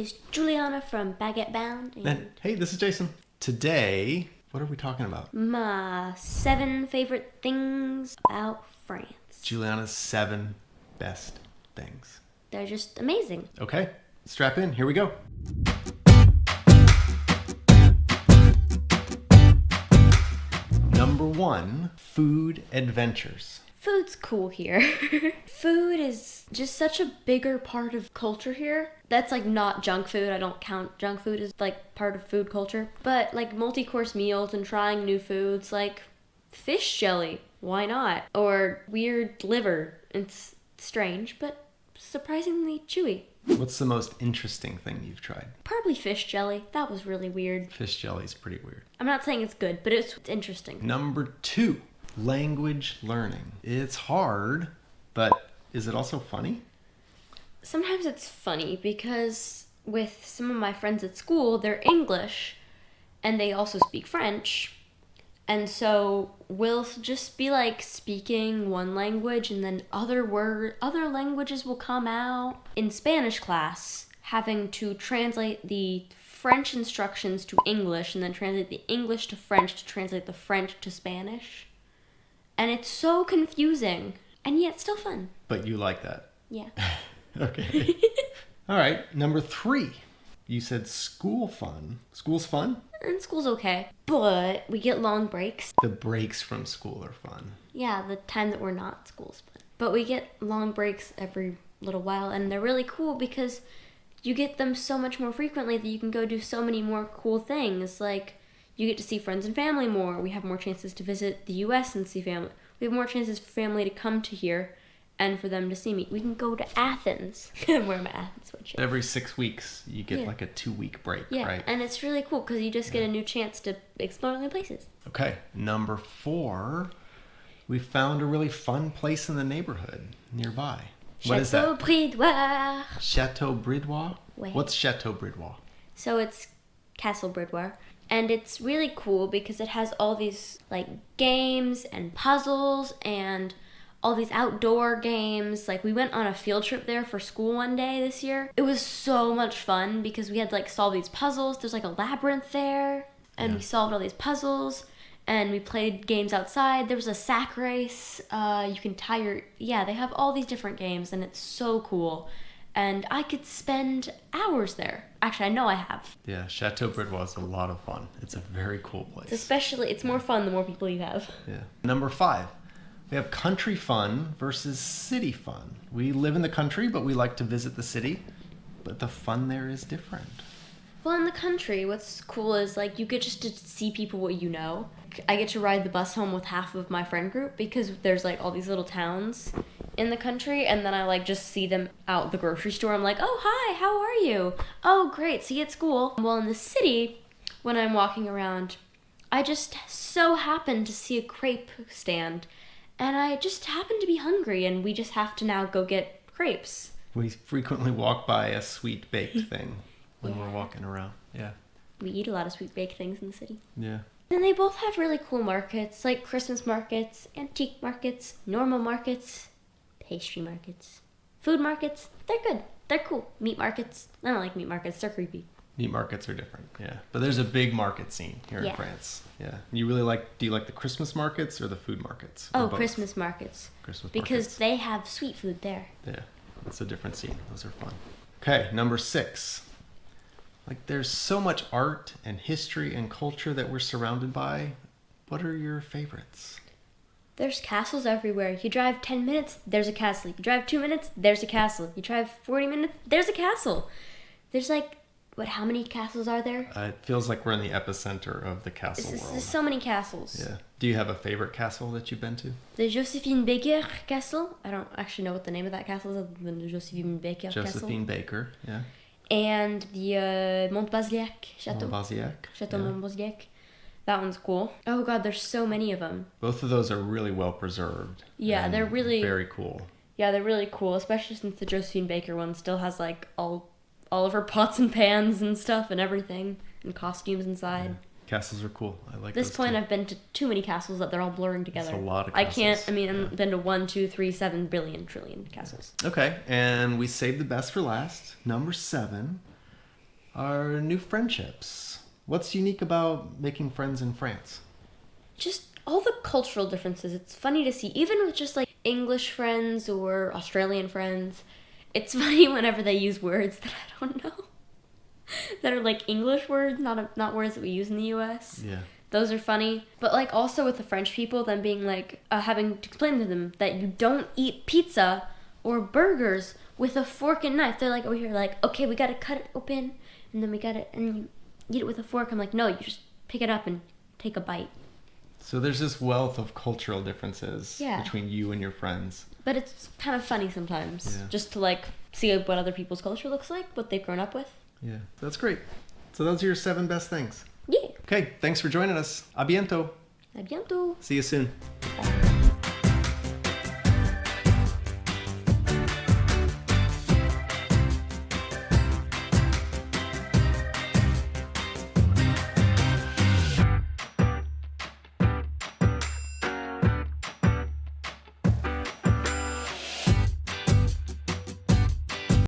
is Juliana from Baguette Bound. And hey, this is Jason. Today, what are we talking about? My 7 favorite things about France. Juliana's 7 best things. They're just amazing. Okay, strap in. Here we go. Number 1, food adventures. Food's cool here. Food is just such a bigger part of culture here. That's like not junk food. I don't count junk food as like part of food culture. But like multi-course meals and trying new foods like fish jelly. Why not? Or weird liver. It's strange, but surprisingly chewy. What's the most interesting thing you've tried? Probably fish jelly. That was really weird. Fish jelly's pretty weird. I'm not saying it's good, but it's interesting. Number 2, language learning. It's hard, but is it also funny? Sometimes it's funny because with some of my friends at school, they're English and they also speak French. And so we'll just be like speaking one language and then other languages will come out. In Spanish class, having to translate the French instructions to English and then translate the English to French to translate the French to Spanish. And it's so confusing and yet still fun. But you like that? Yeah. Okay. All right, number 3. You said school fun. School's fun? And school's okay, but we get long breaks. The breaks from school are fun. Yeah, the time that we're not at school's fun. But we get long breaks every little while, and they're really cool because you get them so much more frequently that you can go do so many more cool things. Like, you get to see friends and family more. We have more chances to visit the U.S. and see family. We have more chances for family to come to here and for them to see me. We can go to Athens. I'm wearing my Athens sweatshirt. Every 6 weeks, you get like a 2-week break, yeah, right? And it's really cool because you just get a new chance to explore new places. Okay, number 4, we found a really fun place in the neighborhood nearby. What is that? Chateau Bridoire. Chateau Bridoire? Ouais. What's Chateau Bridoire? So it's Castle Bridoire. And it's really cool because it has all these like games and puzzles and all these outdoor games. Like we went on a field trip there for school one day this year. It was so much fun because we had to like solve these puzzles. There's like a labyrinth there and we solved all these puzzles and we played games outside. There was a sack race. You can they have all these different games and it's so cool. And I could spend hours there. Actually, I know I have. Yeah, Chateau Bridoire is a lot of fun. It's a very cool place. It's more fun the more people you have. Yeah. Number 5. We have country fun versus city fun. We live in the country, but we like to visit the city. But the fun there is different. Well, in the country, what's cool is like you get just to see people what you know. I get to ride the bus home with half of my friend group because there's like all these little towns in the country, and then I like just see them out the grocery store. I'm like, oh, hi, how are you? Oh, great, see you at school. Well, in the city, when I'm walking around, I just so happen to see a crepe stand. And I just happen to be hungry, and we just have to now go get crepes. We frequently walk by a sweet baked thing when we're walking around. Yeah. We eat a lot of sweet baked things in the city. Yeah. And they both have really cool markets, like Christmas markets, antique markets, normal markets, pastry markets, food markets. They're good. They're cool. Meat markets. I don't like meat markets. They're creepy. Meat markets are different, yeah. But there's a big market scene here in France. Yeah. Do you like the Christmas markets or the food markets? Oh, Christmas markets. Because they have sweet food there. Yeah, it's a different scene. Those are fun. Okay, number 6. Like there's so much art and history and culture that we're surrounded by. What are your favorites? There's castles everywhere. You drive 10 minutes, there's a castle. You drive 2 minutes, there's a castle. You drive 40 minutes, there's a castle. There's like, how many castles are there? It feels like we're in the epicenter of the castle world. There's so many castles. Yeah. Do you have a favorite castle that you've been to? The Josephine Baker castle. I don't actually know what the name of that castle is other than the Josephine Baker castle. Josephine Baker, yeah. And the Monbazillac Chateau. Chateau Monbazillac. That one's cool. Oh god, there's so many of them. Both of those are really well preserved. Yeah, they're really very cool. Yeah, they're really cool, especially since the Josephine Baker one still has like all of her pots and pans and stuff and everything and costumes inside. Yeah. Castles are cool. I like At this point, too. I've been to too many castles that they're all blurring together. That's a lot of castles. I've been to 1, 2, 3, 7 billion trillion castles. Okay, and we saved the best for last. Number 7, are new friendships. What's unique about making friends in France? Just all the cultural differences. It's funny to see, even with just like English friends or Australian friends. It's funny whenever they use words that I don't know. That are like English words, not words that we use in the US. Yeah. Those are funny. But like also with the French people, them being like, having to explain to them that you don't eat pizza or burgers with a fork and knife. They're like over here like, okay, we gotta cut it open and then we gotta, and you eat it with a fork. I'm like, no, you just pick it up and take a bite. So there's this wealth of cultural differences Yeah. between you and your friends. But it's kind of funny sometimes, Yeah. just to like see what other people's culture looks like, what they've grown up with. Yeah, that's great. So those are your 7 best things. Yeah. Okay, thanks for joining us. A biento. A bientôt. See you soon. Bye.